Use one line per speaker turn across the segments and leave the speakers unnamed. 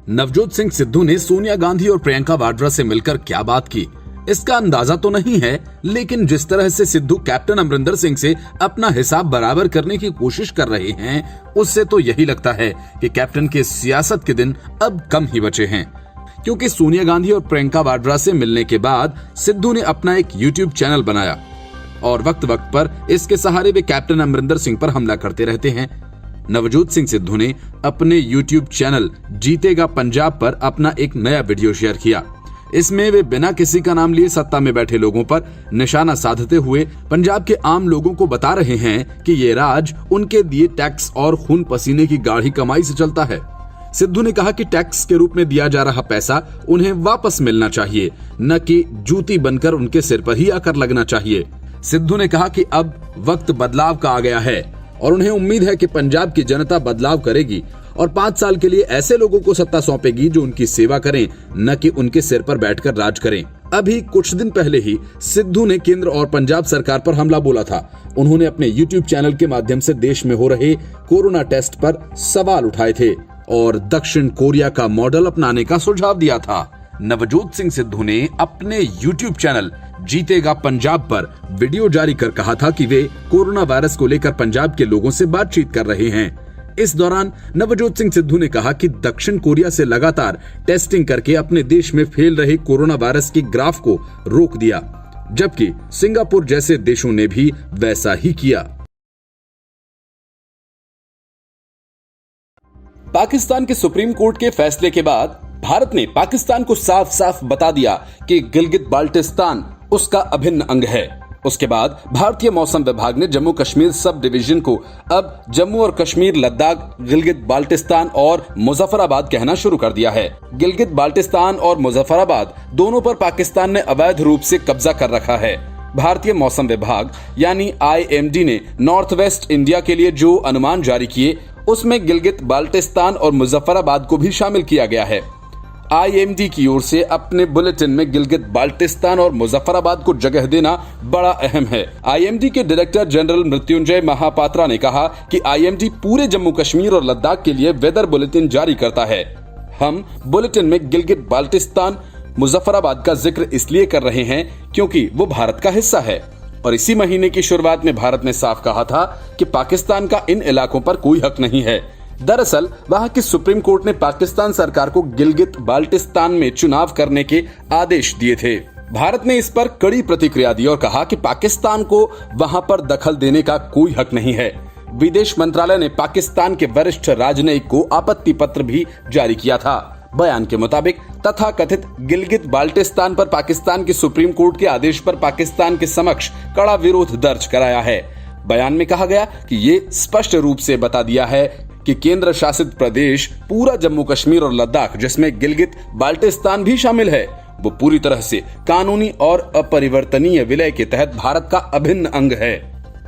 नवजोत सिंह सिद्धू ने सोनिया गांधी और प्रियंका वाड्रा से मिलकर क्या बात की, इसका अंदाजा तो नहीं है, लेकिन जिस तरह से सिद्धू कैप्टन अमरिंदर सिंह से अपना हिसाब बराबर करने की कोशिश कर रहे हैं, उससे तो यही लगता है कि कैप्टन के सियासत के दिन अब कम ही बचे हैं। क्योंकि सोनिया गांधी और प्रियंका वाड्रा से मिलने के बाद सिद्धू ने अपना एक यूट्यूब चैनल बनाया और वक्त वक्त पर इसके सहारे वे कैप्टन अमरिंदर सिंह पर हमला करते रहते हैं। नवजोत सिंह सिद्धू ने अपने यूट्यूब चैनल जीतेगा पंजाब पर अपना एक नया वीडियो शेयर किया। इसमें वे बिना किसी का नाम लिए सत्ता में बैठे लोगों पर निशाना साधते हुए पंजाब के आम लोगों को बता रहे हैं कि ये राज उनके दिए टैक्स और खून पसीने की गाढ़ी कमाई से चलता है। सिद्धू ने कहा कि टैक्स के रूप में दिया जा रहा पैसा उन्हें वापस मिलना चाहिए, न कि जूती बनकर उनके सिर पर ही आकर लगना चाहिए। सिद्धू ने कहा कि अब वक्त बदलाव का आ गया है और उन्हें उम्मीद है कि पंजाब की जनता बदलाव करेगी और 5 साल के लिए ऐसे लोगों को सत्ता सौंपेगी जो उनकी सेवा करें, न कि उनके सिर पर बैठकर राज करें। अभी कुछ दिन पहले ही सिद्धू ने केंद्र और पंजाब सरकार पर हमला बोला था। उन्होंने अपने यूट्यूब चैनल के माध्यम से देश में हो रहे कोरोना टेस्ट पर सवाल उठाए थे और दक्षिण कोरिया का मॉडल अपनाने का सुझाव दिया था। नवजोत सिंह सिद्धू ने अपने यूट्यूब चैनल जीतेगा पंजाब पर वीडियो जारी कर कहा था कि वे कोरोना वायरस को लेकर पंजाब के लोगों से बातचीत कर रहे हैं। इस दौरान नवजोत सिंह सिद्धू ने कहा कि दक्षिण कोरिया से लगातार टेस्टिंग करके अपने देश में फैल रहे कोरोना वायरस के ग्राफ को रोक दिया, जबकि सिंगापुर जैसे देशों ने भी वैसा ही किया। पाकिस्तान के सुप्रीम कोर्ट के फैसले के बाद भारत ने पाकिस्तान को साफ साफ बता दिया कि गिलगित बाल्टिस्तान उसका अभिन्न अंग है। उसके बाद भारतीय मौसम विभाग ने जम्मू कश्मीर सब डिवीजन को अब जम्मू और कश्मीर, लद्दाख, गिलगित बाल्टिस्तान और मुजफ्फराबाद कहना शुरू कर दिया है। गिलगित बाल्टिस्तान और मुजफ्फराबाद दोनों पर पाकिस्तान ने अवैध रूप से कब्जा कर रखा है। भारतीय मौसम विभाग यानी IMD ने नॉर्थ वेस्ट इंडिया के लिए जो अनुमान जारी किए, उसमें गिलगित बाल्टिस्तान और मुजफ्फराबाद को भी शामिल किया गया है। IMD की ओर से अपने बुलेटिन में गिलगित बाल्टिस्तान और मुजफ्फराबाद को जगह देना बड़ा अहम है। IMD के डायरेक्टर जनरल मृत्युंजय महापात्रा ने कहा कि IMD पूरे जम्मू कश्मीर और लद्दाख के लिए वेदर बुलेटिन जारी करता है। हम बुलेटिन में गिलगित बाल्टिस्तान, मुजफ्फराबाद का जिक्र इसलिए कर रहे हैं क्योंकि वो भारत का हिस्सा है और इसी महीने की शुरुआत में भारत ने साफ कहा था कि पाकिस्तान का इन इलाकों पर कोई हक नहीं है। दरअसल वहां की सुप्रीम कोर्ट ने पाकिस्तान सरकार को गिलगित बाल्टिस्तान में चुनाव करने के आदेश दिए थे। भारत ने इस पर कड़ी प्रतिक्रिया दी और कहा कि पाकिस्तान को वहां पर दखल देने का कोई हक नहीं है। विदेश मंत्रालय ने पाकिस्तान के वरिष्ठ राजनयिक को आपत्ति पत्र भी जारी किया था। बयान के मुताबिक तथाकथित गिलगित बाल्टिस्तान पर पाकिस्तान की सुप्रीम कोर्ट के आदेश पर पाकिस्तान के समक्ष कड़ा विरोध दर्ज कराया है। बयान में कहा गया कि ये स्पष्ट रूप से बता दिया है कि केंद्र शासित प्रदेश पूरा जम्मू कश्मीर और लद्दाख, जिसमें गिलगित बाल्टिस्तान भी शामिल है, वो पूरी तरह से कानूनी और अपरिवर्तनीय विलय के तहत भारत का अभिन्न अंग है।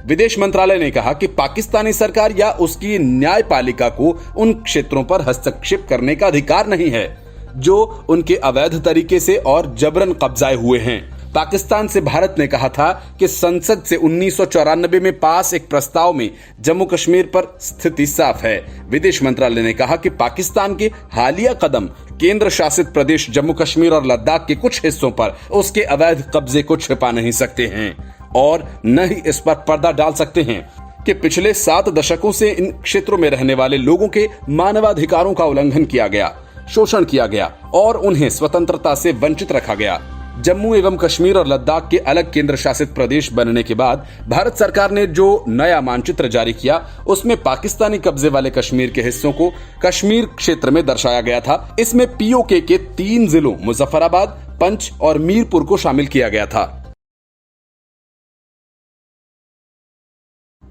विदेश मंत्रालय ने कहा कि पाकिस्तानी सरकार या उसकी न्यायपालिका को उन क्षेत्रों पर हस्तक्षेप करने का अधिकार नहीं है जो उनके अवैध तरीके से और जबरन कब्जाए हुए हैं। पाकिस्तान से भारत ने कहा था कि संसद से 1994 में पास एक प्रस्ताव में जम्मू कश्मीर पर स्थिति साफ है। विदेश मंत्रालय ने कहा कि पाकिस्तान के हालिया कदम केंद्र शासित प्रदेश जम्मू कश्मीर और लद्दाख के कुछ हिस्सों पर उसके अवैध कब्जे को छिपा नहीं सकते हैं और न ही इस पर पर्दा डाल सकते हैं कि पिछले 7 दशकों से इन क्षेत्रों में रहने वाले लोगों के मानवाधिकारों का उल्लंघन किया गया, शोषण किया गया और उन्हें स्वतंत्रता से वंचित रखा गया। जम्मू एवं कश्मीर और लद्दाख के अलग केंद्र शासित प्रदेश बनने के बाद भारत सरकार ने जो नया मानचित्र जारी किया, उसमें पाकिस्तानी कब्जे वाले कश्मीर के हिस्सों को कश्मीर क्षेत्र में दर्शाया गया था। इसमें POK के 3 जिलों मुजफ्फराबाद, पंच और मीरपुर को शामिल किया गया था।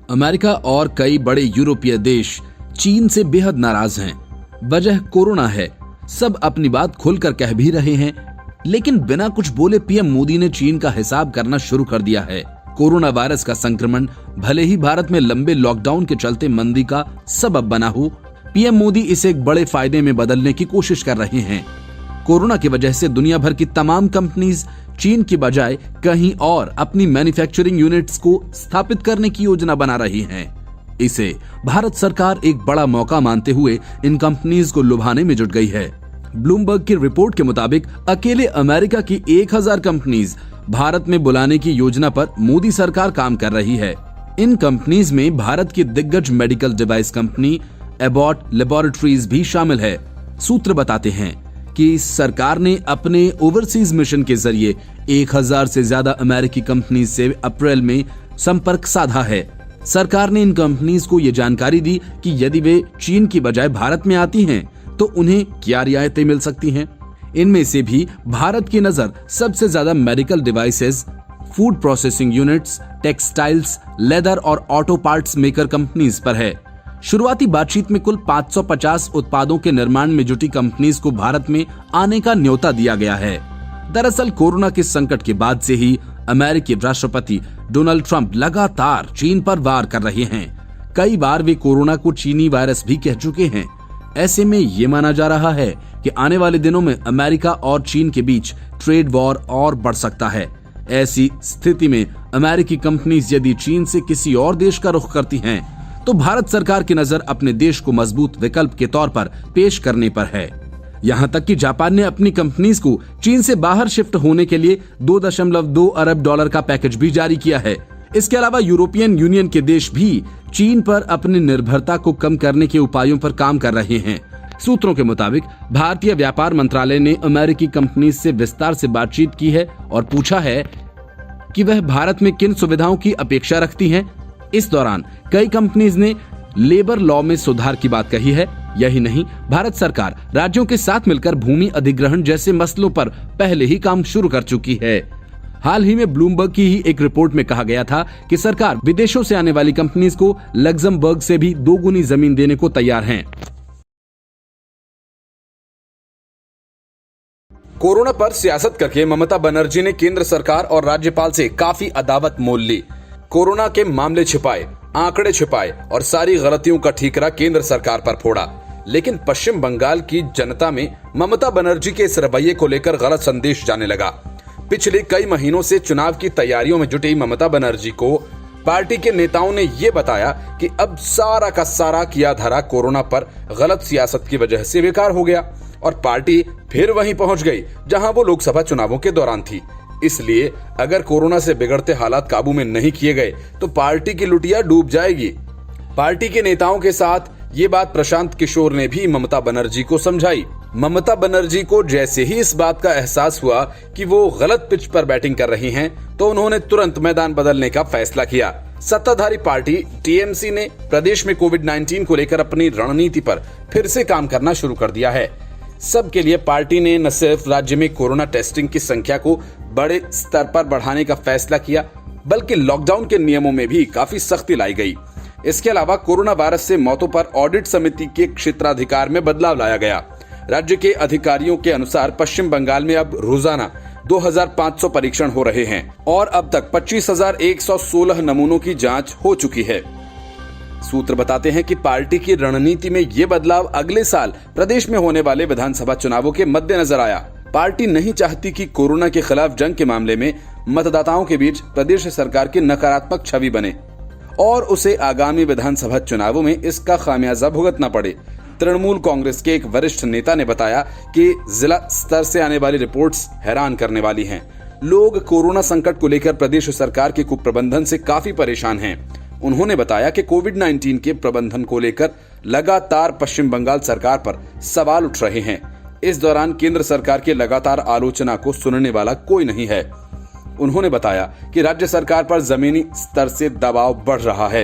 अमेरिका और कई बड़े यूरोपीय देश चीन से बेहद नाराज हैं। वजह कोरोना है। सब अपनी बात खुलकर कह भी रहे हैं, लेकिन बिना कुछ बोले PM मोदी ने चीन का हिसाब करना शुरू कर दिया है। कोरोना वायरस का संक्रमण भले ही भारत में लंबे लॉकडाउन के चलते मंदी का सबब बना हो, PM मोदी इसे एक बड़े फायदे में बदलने की कोशिश कर रहे हैं। कोरोना की वजह से दुनिया भर की तमाम कंपनीज चीन की बजाय कहीं और अपनी मैन्युफैक्चरिंग यूनिट्स को स्थापित करने की योजना बना रही हैं। इसे भारत सरकार एक बड़ा मौका मानते हुए इन कंपनीज को लुभाने में जुट गई है। ब्लूमबर्ग की रिपोर्ट के मुताबिक अकेले अमेरिका की 1000 कंपनीज भारत में बुलाने की योजना पर मोदी सरकार काम कर रही है। इन कंपनीज में भारत की दिग्गज medical device company Abbott laboratories भी शामिल है। सूत्र बताते हैं कि सरकार ने अपने ओवरसीज मिशन के जरिए 1000 से ज्यादा अमेरिकी कंपनी से अप्रैल में संपर्क साधा है। सरकार ने इन कंपनीज को ये जानकारी दी कि यदि वे चीन की बजाय भारत में आती हैं तो उन्हें क्या रियायतें मिल सकती हैं। इनमें से भी भारत की नजर सबसे ज्यादा medical devices, food processing units, textiles, leather और ऑटो पार्ट्स मेकर कंपनीज पर है। शुरुआती बातचीत में कुल 550 उत्पादों के निर्माण में जुटी कंपनीज को भारत में आने का न्योता दिया गया है। दरअसल कोरोना के संकट के बाद से ही अमेरिकी राष्ट्रपति डोनाल्ड ट्रंप लगातार चीन पर वार कर रहे हैं। कई बार वे कोरोना को चीनी वायरस भी कह चुके हैं। ऐसे में ये माना जा रहा है कि आने वाले दिनों में अमेरिका और चीन के बीच ट्रेड वॉर और बढ़ सकता है। ऐसी स्थिति में अमेरिकी कंपनीज यदि चीन से किसी और देश का रुख करती हैं, तो भारत सरकार की नजर अपने देश को मजबूत विकल्प के तौर पर पेश करने पर है। यहाँ तक कि जापान ने अपनी कंपनीज को चीन से बाहर शिफ्ट होने के लिए $2.2 अरब का पैकेज भी जारी किया है। इसके अलावा यूरोपियन यूनियन के देश भी चीन पर अपनी निर्भरता को कम करने के उपायों पर काम कर रहे हैं। सूत्रों के मुताबिक भारतीय व्यापार मंत्रालय ने अमेरिकी कंपनीज से विस्तार से बातचीत की है और पूछा है कि वह भारत में किन सुविधाओं की अपेक्षा रखती हैं। इस दौरान कई कंपनीज ने लेबर लॉ में सुधार की बात कही है। यही नहीं, भारत सरकार राज्यों के साथ मिलकर भूमि अधिग्रहण जैसे मसलों पर पहले ही काम शुरू कर चुकी है। हाल ही में ब्लूमबर्ग की ही एक रिपोर्ट में कहा गया था कि सरकार विदेशों से आने वाली कंपनीज को लग्जमबर्ग से भी 2 गुनी जमीन देने को तैयार है।
कोरोना पर सियासत करके ममता बनर्जी ने केंद्र सरकार और राज्यपाल से काफी अदावत मोल ली। कोरोना के मामले छिपाए, आंकड़े छिपाए और सारी गलतियों का ठीकरा केंद्र सरकार पर फोड़ा। लेकिन पश्चिम बंगाल की जनता में ममता बनर्जी के इस रवैये को लेकर गलत संदेश जाने लगा। पिछले कई महीनों से चुनाव की तैयारियों में जुटी ममता बनर्जी को पार्टी के नेताओं ने ये बताया कि अब सारा का सारा किया धरा कोरोना पर गलत सियासत की वजह से बेकार हो गया और पार्टी फिर वहीं पहुंच गई जहां वो लोकसभा चुनावों के दौरान थी। इसलिए अगर कोरोना से बिगड़ते हालात काबू में नहीं किए गए तो पार्टी की लुटिया डूब जाएगी। पार्टी के नेताओं के साथ ये बात प्रशांत किशोर ने भी ममता बनर्जी को समझाई। ममता बनर्जी को जैसे ही इस बात का एहसास हुआ कि वो गलत पिच पर बैटिंग कर रही हैं, तो उन्होंने तुरंत मैदान बदलने का फैसला किया। सत्ताधारी पार्टी टीएमसी ने प्रदेश में कोविड-19 को लेकर अपनी रणनीति पर फिर से काम करना शुरू कर दिया है। सबके लिए पार्टी ने न सिर्फ राज्य में कोरोना टेस्टिंग की संख्या को बड़े स्तर पर बढ़ाने का फैसला किया, बल्कि लॉकडाउन के नियमों में भी काफी सख्ती लाई गई। इसके अलावा कोरोना वायरस से मौतों पर ऑडिट समिति के क्षेत्राधिकार में बदलाव लाया गया। राज्य के अधिकारियों के अनुसार पश्चिम बंगाल में अब रोजाना 2500 परीक्षण हो रहे हैं और अब तक 25,116 नमूनों की जांच हो चुकी है। सूत्र बताते हैं कि पार्टी की रणनीति में ये बदलाव अगले साल प्रदेश में होने वाले विधानसभा चुनावों के मद्देनजर आया। पार्टी नहीं चाहती कि कोरोना के खिलाफ जंग के मामले में मतदाताओं के बीच प्रदेश सरकार की नकारात्मक छवि बने और उसे आगामी विधानसभा चुनावों में इसका खामियाजा भुगतना पड़े। तृणमूल कांग्रेस के एक वरिष्ठ नेता ने बताया कि जिला स्तर से आने वाली रिपोर्ट्स हैरान करने वाली हैं। लोग कोरोना संकट को लेकर प्रदेश सरकार के कुप्रबंधन से काफी परेशान हैं। उन्होंने बताया कि कोविड-19 के प्रबंधन को लेकर लगातार पश्चिम बंगाल सरकार पर सवाल उठ रहे हैं। इस दौरान केंद्र सरकार की लगातार आलोचना को सुनने वाला कोई नहीं है। उन्होंने बताया कि राज्य सरकार पर जमीनी स्तर से दबाव बढ़ रहा है।